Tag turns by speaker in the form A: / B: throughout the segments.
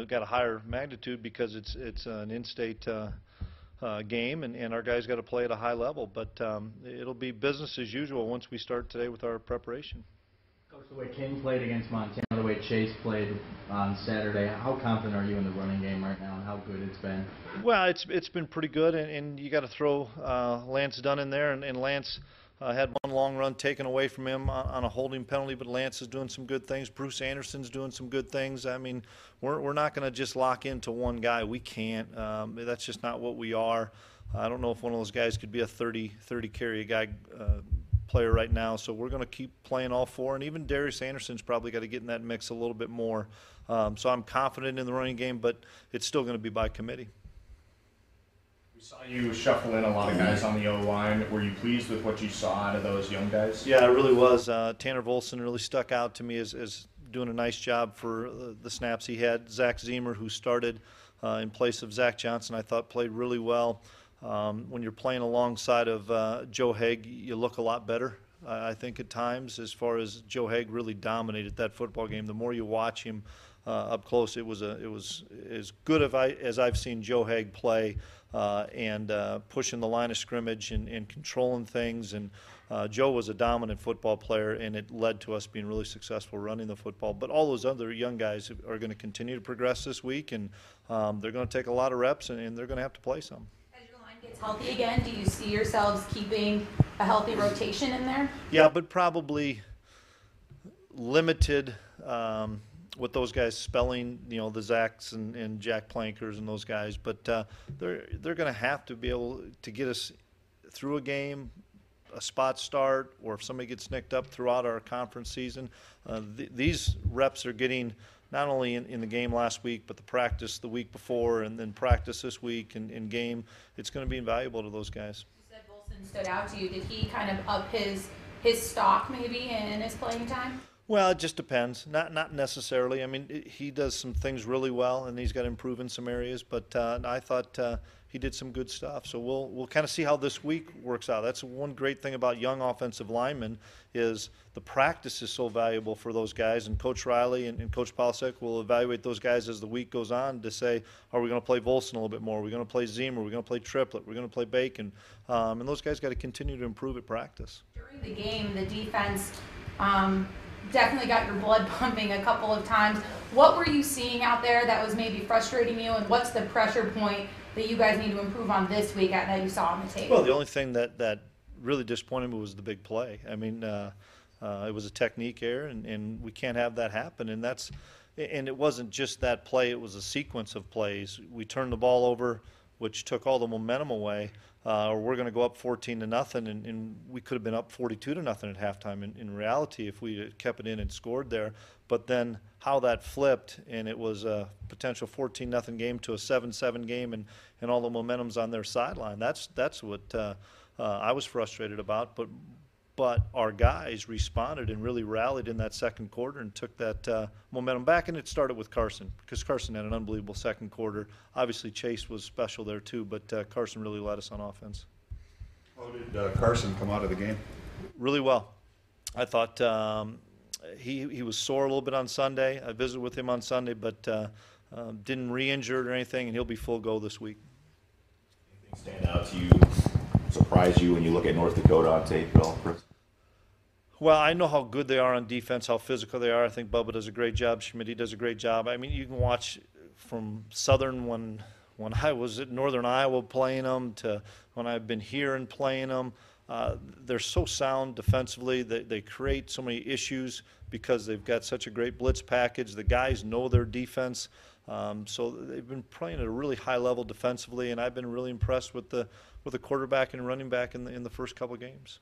A: got a higher magnitude because it's an in-state game, and our guys got to play at a high level. But it'll be business as usual once we start today with our preparation.
B: Coach, the way King played against Montana, the way Chase played on Saturday, how confident are you in the running game right now and how good it's been?
A: Well, it's been pretty good, and you got to throw Lance Dunn in there, and Lance had one long run taken away from him on a holding penalty, but Lance is doing some good things. Bruce Anderson's doing some good things. I mean, we're not going to just lock into one guy. We can't. That's just not what we are. I don't know if one of those guys could be a 30 carry a guy player right now, so we're going to keep playing all four, and even Darius Anderson's probably got to get in that mix a little bit more. So I'm confident in the running game, but it's still going to be by committee.
C: We saw you shuffle in a lot of guys on the O-line. Were you pleased with what you saw out of those young guys?
A: Yeah, I really was. Tanner Volson really stuck out to me as doing a nice job for the snaps he had. Zach Zemer, who started in place of Zach Johnson, I thought played really well. When you're playing alongside of Joe Haig, you look a lot better, I think, at times, as far as Joe Haig really dominated that football game. The more you watch him up close, it was as good as I've seen Joe Haig play, and pushing the line of scrimmage and controlling things. And Joe was a dominant football player, and it led to us being really successful running the football. But all those other young guys are going to continue to progress this week, and they're going to take a lot of reps, and they're going to have to play some.
D: Gets healthy again, do you see yourselves keeping a healthy rotation in there?
A: Yeah, but probably limited with those guys spelling, the Zachs and Jack Plankers and those guys. But they're going to have to be able to get us through a game, a spot start, or if somebody gets nicked up throughout our conference season. These reps are getting not only in the game last week, but the practice the week before, and then practice this week and in game. It's going to be invaluable to those guys.
D: You said Volson stood out to you. Did he kind of up his stock maybe in his playing time?
A: Well, it just depends. Not necessarily. I mean, he does some things really well, and he's got to improve in some areas. But I thought he did some good stuff. So we'll kind of see how this week works out. That's one great thing about young offensive linemen is the practice is so valuable for those guys. And Coach Riley and Coach Polasek will evaluate those guys as the week goes on to say, are we going to play Volson a little bit more? Are we going to play Zemer? Are we going to play Triplett? We're going to play Bacon. And those guys got to continue to improve at practice.
D: During the game, the defense definitely got your blood pumping a couple of times. What were you seeing out there that was maybe frustrating you, and what's the pressure point that you guys need to improve on this week that you saw on the tape?
A: Well, the only thing that really disappointed me was the big play. I mean, it was a technique error, and we can't have that happen. And it wasn't just that play; it was a sequence of plays. We turned the ball over, which took all the momentum away. Or we're going to go up 14-0, and we could have been up 42-0 at halftime. In reality, if we had kept it in and scored there, but then how that flipped, and it was a potential 14-0 game to a 7-7 game, and all the momentum's on their sideline. That's what I was frustrated about. But our guys responded and really rallied in that second quarter and took that momentum back, and it started with Carson, because Carson had an unbelievable second quarter. Obviously, Chase was special there too, but Carson really led us on offense.
E: How did Carson come out of the game?
A: Really well. I thought he was sore a little bit on Sunday. I visited with him on Sunday, but didn't re-injure or anything, and he'll be full go this week.
F: Anything stand out to you, surprise you when you look at North Dakota on tape at all, Chris?
A: Well, I know how good they are on defense, how physical they are. I think Bubba does a great job. Schmidt does a great job. I mean, you can watch from Southern when I was at Northern Iowa playing them to when I've been here and playing them. They're so sound defensively. They create so many issues because they've got such a great blitz package. The guys know their defense. So they've been playing at a really high level defensively, and I've been really impressed with the quarterback and running back in the first couple of games.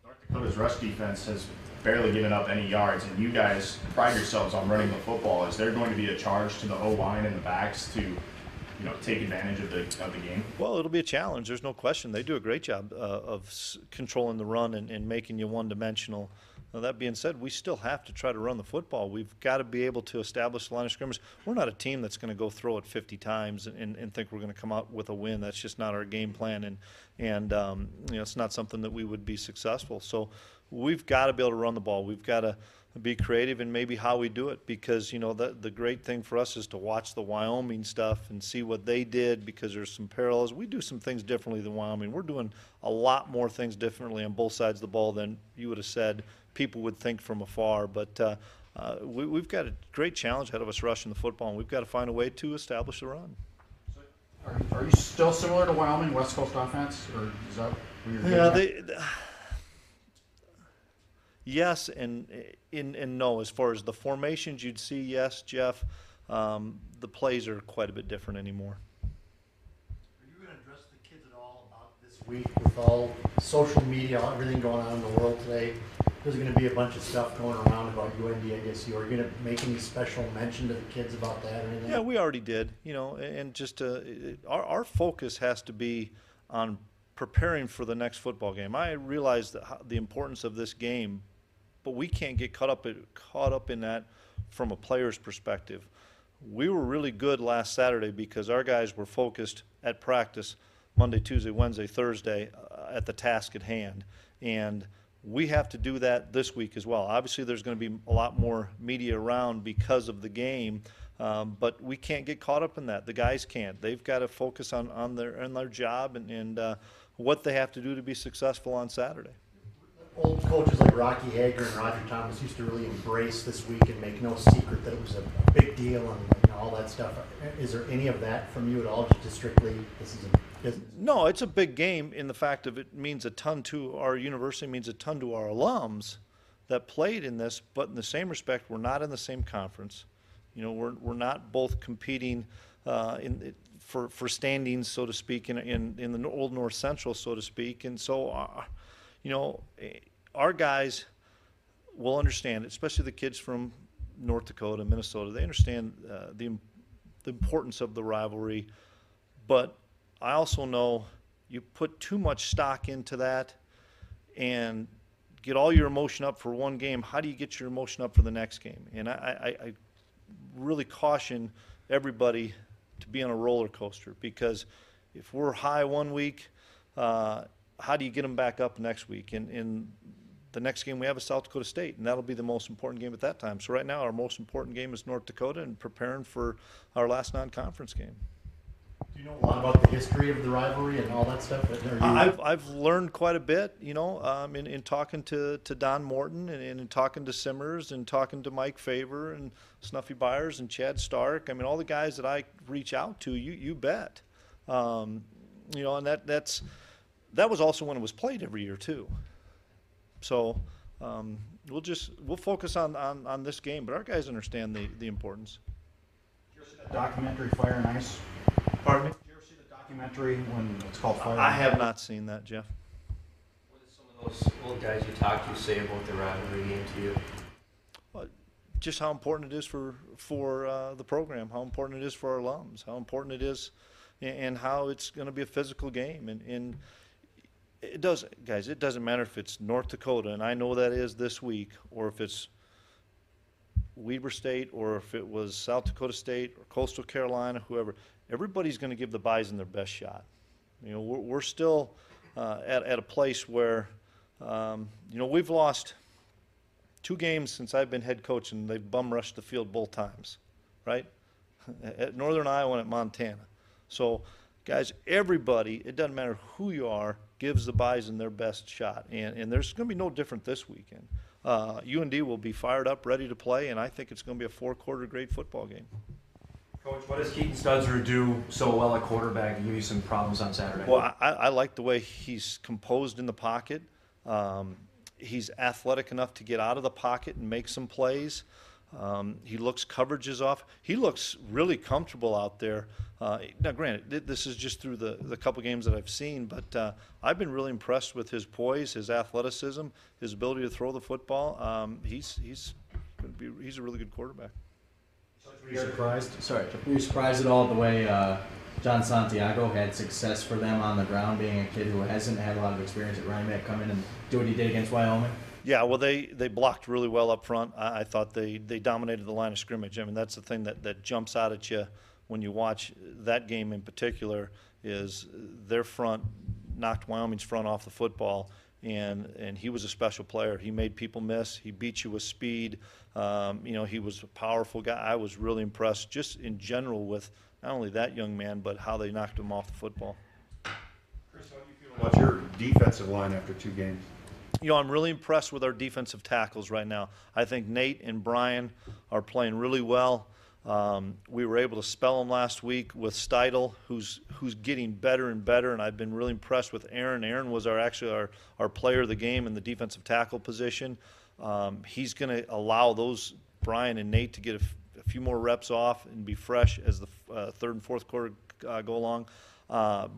C: North Dakota's rush defense has barely given up any yards, and you guys pride yourselves on running the football. Is there going to be a charge to the O-line and the backs to take advantage of the game?
A: Well, it'll be a challenge. There's no question. They do a great job of controlling the run and making you one-dimensional. Now, that being said, we still have to try to run the football. We've got to be able to establish the line of scrimmage. We're not a team that's going to go throw it 50 times and think we're going to come out with a win. That's just not our game plan, and it's not something that we would be successful. So we've got to be able to run the ball. We've got to be creative in maybe how we do it, because the great thing for us is to watch the Wyoming stuff and see what they did, because there's some parallels. We do some things differently than Wyoming. We're doing a lot more things differently on both sides of the ball than you would have said people would think from afar. But we've got a great challenge ahead of us rushing the football, and we've got to find a way to establish a run.
G: Are you still similar to Wyoming West Coast offense, or is that where you're getting at?
A: Yes and no. As far as the formations you'd see, yes, Jeff. The plays are quite a bit different anymore.
H: Are you going to address the kids at all about this week with all social media, everything going on in the world today? There's going to be a bunch of stuff going around about UND, NDSU. Are you going to make any special mention to the kids about that or anything?
A: Yeah, we already did. And just our focus has to be on preparing for the next football game. I realize the importance of this game, but we can't get caught up in that from a player's perspective. We were really good last Saturday because our guys were focused at practice Monday, Tuesday, Wednesday, Thursday at the task at hand. And we have to do that this week as well. Obviously, there's going to be a lot more media around because of the game, but we can't get caught up in that. The guys can't. They've got to focus on their job and what they have to do to be successful on Saturday.
H: Old coaches like Rocky Hager and Roger Thomas used to really embrace this week and make no secret that it was a big deal and all that stuff. Is there any of that from you at all, just strictly this is a business?
A: No, it's a big game in the fact of it means a ton to our university, means a ton to our alums that played in this, but in the same respect, we're not in the same conference. We're not both competing for standings, so to speak, in the Old North Central, so to speak, and so our guys will understand, especially the kids from North Dakota, Minnesota. They understand the importance of the rivalry, but I also know you put too much stock into that and get all your emotion up for one game. How do you get your emotion up for the next game? And I really caution everybody to be on a roller coaster, because if we're high one week, how do you get them back up next week? In the next game we have is South Dakota State, and that'll be the most important game at that time. So right now our most important game is North Dakota and preparing for our last non-conference game.
H: Do you know a lot about the history of the rivalry and all that stuff?
A: I've learned quite a bit, in talking to Don Morton and in talking to Simmers and talking to Mike Favor and Snuffy Byers and Chad Stark. I mean, all the guys that I reach out to, you bet. And that was also when it was played every year too. So we'll focus on this game, but our guys understand the importance.
G: Did you ever see that documentary Fire and Ice?
A: Pardon me?
G: Did you ever see the documentary when it's called Fire and
A: I
G: Ice?
A: have not seen that, Jeff.
I: What did some of those old guys you talked to say about the rivalry game to you?
A: Just how important it is for the program, how important it is for our alums, how important it is, and how it's going to be a physical game. And it doesn't matter if it's North Dakota, and I know that is this week, or if it's Weber State, or if it was South Dakota State or Coastal Carolina, whoever. Everybody's going to give the Bison their best shot. We're still at a place where we've lost 2 games since I've been head coach, and they've bum rushed the field both times, right? At Northern Iowa and at Montana. So, guys, everybody, it doesn't matter who you are, gives the Bison their best shot. And there's going to be no different this weekend. UND will be fired up, ready to play, and I think it's going to be a 4-quarter great football game.
J: Coach, what does Keaton Studzer do so well at quarterback and give you some problems on Saturday?
A: Well, I like the way he's composed in the pocket. He's athletic enough to get out of the pocket and make some plays. He looks coverages off. He looks really comfortable out there. Now, granted, this is just through the couple games that I've seen, but I've been really impressed with his poise, his athleticism, his ability to throw the football. He's a really good quarterback.
B: Were you surprised? Were you surprised at all the way John Santiago had success for them on the ground, being a kid who hasn't had a lot of experience at running back, come in and do what he did against Wyoming?
A: Yeah, well, they blocked really well up front. I thought they dominated the line of scrimmage. I mean, that's the thing that jumps out at you when you watch that game in particular is their front knocked Wyoming's front off the football, and he was a special player. He made people miss. He beat you with speed. He was a powerful guy. I was really impressed just in general with not only that young man, but how they knocked him off the football.
E: Chris, how do you feel about your defensive line after 2 games?
A: I'm really impressed with our defensive tackles right now. I think Nate and Brian are playing really well. We were able to spell them last week with Steidel, who's getting better and better, and I've been really impressed with Aaron. Aaron was our player of the game in the defensive tackle position. He's going to allow those Brian and Nate to get a few more reps off and be fresh as the third and fourth quarter go along.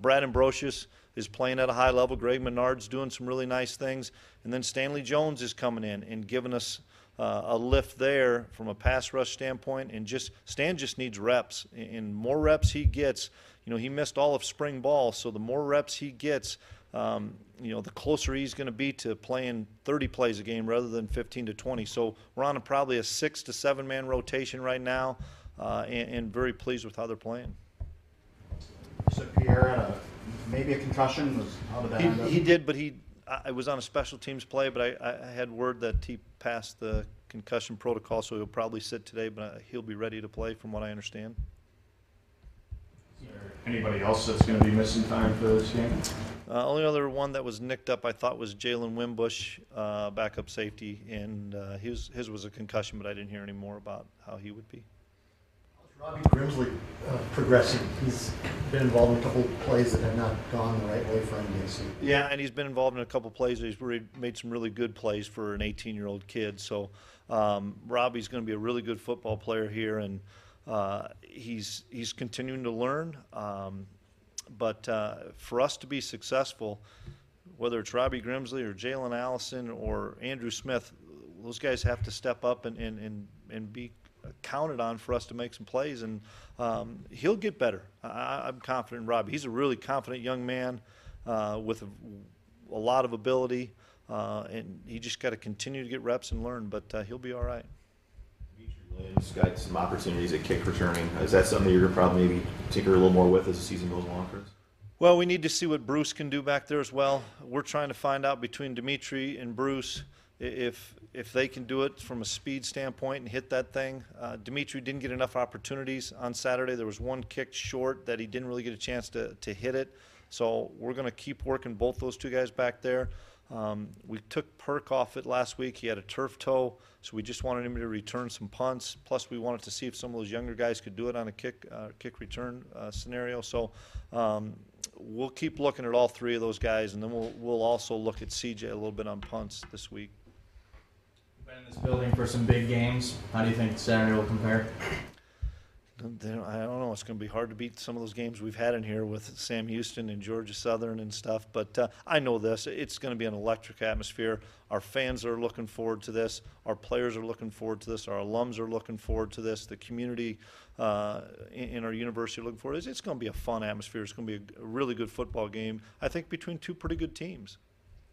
A: Brad Ambrosius is playing at a high level. Greg Menard's doing some really nice things. And then Stanley Jones is coming in and giving us a lift there from a pass rush standpoint. And Stan just needs reps. And more reps he gets, he missed all of spring ball. So the more reps he gets, the closer he's going to be to playing 30 plays a game rather than 15 to 20. So we're on probably a 6 to 7 man rotation right now, and very pleased with how they're playing.
G: So Pierre had maybe a concussion. How did that end up?
A: He did, but I was on a special teams play, but I had word that he passed the concussion protocol, so he'll probably sit today, but he'll be ready to play from what I understand.
C: Is there anybody else that's going to be missing time for this game?
A: Only other one that was nicked up I thought was Jalen Wimbush, backup safety, and his was a concussion, but I didn't hear any more about how he would be.
H: Robbie Grimsley progressing. He's been involved in a couple of plays that have not gone the right way for NDSU.
A: Yeah, and he's been involved in a couple of plays. He's made some really good plays for an 18-year-old kid. So Robbie's going to be a really good football player here, and he's continuing to learn. But for us to be successful, whether it's Robbie Grimsley or Jalen Allison or Andrew Smith, those guys have to step up and be counted on for us to make some plays, and he'll get better. I'm confident in Robbie. He's a really confident young man with a lot of ability, and he just got to continue to get reps and learn, but he'll be all right.
F: Lynn's got some opportunities at kick returning. Is that something you're going to probably maybe tinker a little more with as the season goes along, Chris?
A: Well, we need to see what Bruce can do back there as well. We're trying to find out between Dimitri and Bruce if they can do it from a speed standpoint and hit that thing. Dimitri didn't get enough opportunities on Saturday. There was one kicked short that he didn't really get a chance to hit it. So we're going to keep working both those two guys back there. We took Perk off it last week. He had a turf toe, so we just wanted him to return some punts. Plus, we wanted to see if some of those younger guys could do it on a kick return scenario. So we'll keep looking at all 3 of those guys, and then we'll also look at CJ a little bit on punts this week.
B: Been in this building for some big games. How do you think Saturday will compare?
A: I don't know. It's going to be hard to beat some of those games we've had in here with Sam Houston and Georgia Southern and stuff. But I know this. It's going to be an electric atmosphere. Our fans are looking forward to this. Our players are looking forward to this. Our alums are looking forward to this. The community in our university are looking forward to this. It's going to be a fun atmosphere. It's going to be a really good football game, I think, between 2 pretty good teams.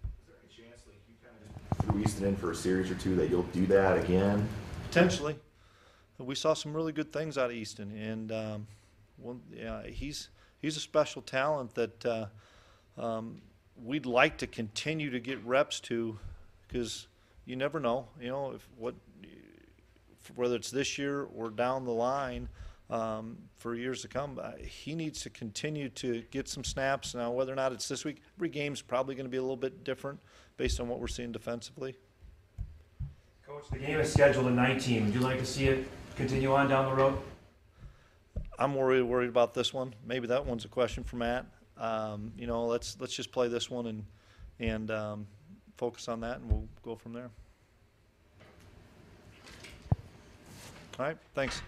F: Is there any chance, like, you kind of just threw Easton in for a series or 2 that you'll do that again?
A: Potentially. We saw some really good things out of Easton, and he's a special talent that we'd like to continue to get reps to, because you never know, whether it's this year or down the line for years to come. He needs to continue to get some snaps. Now, whether or not it's this week, every game's probably going to be a little bit different based on what we're seeing defensively.
J: Coach, the game is scheduled in 19. Would you like to see it continue on down the road?
A: I'm worried about this one. Maybe that one's a question for Matt. Let's just play this one and focus on that, and we'll go from there. All right, thanks.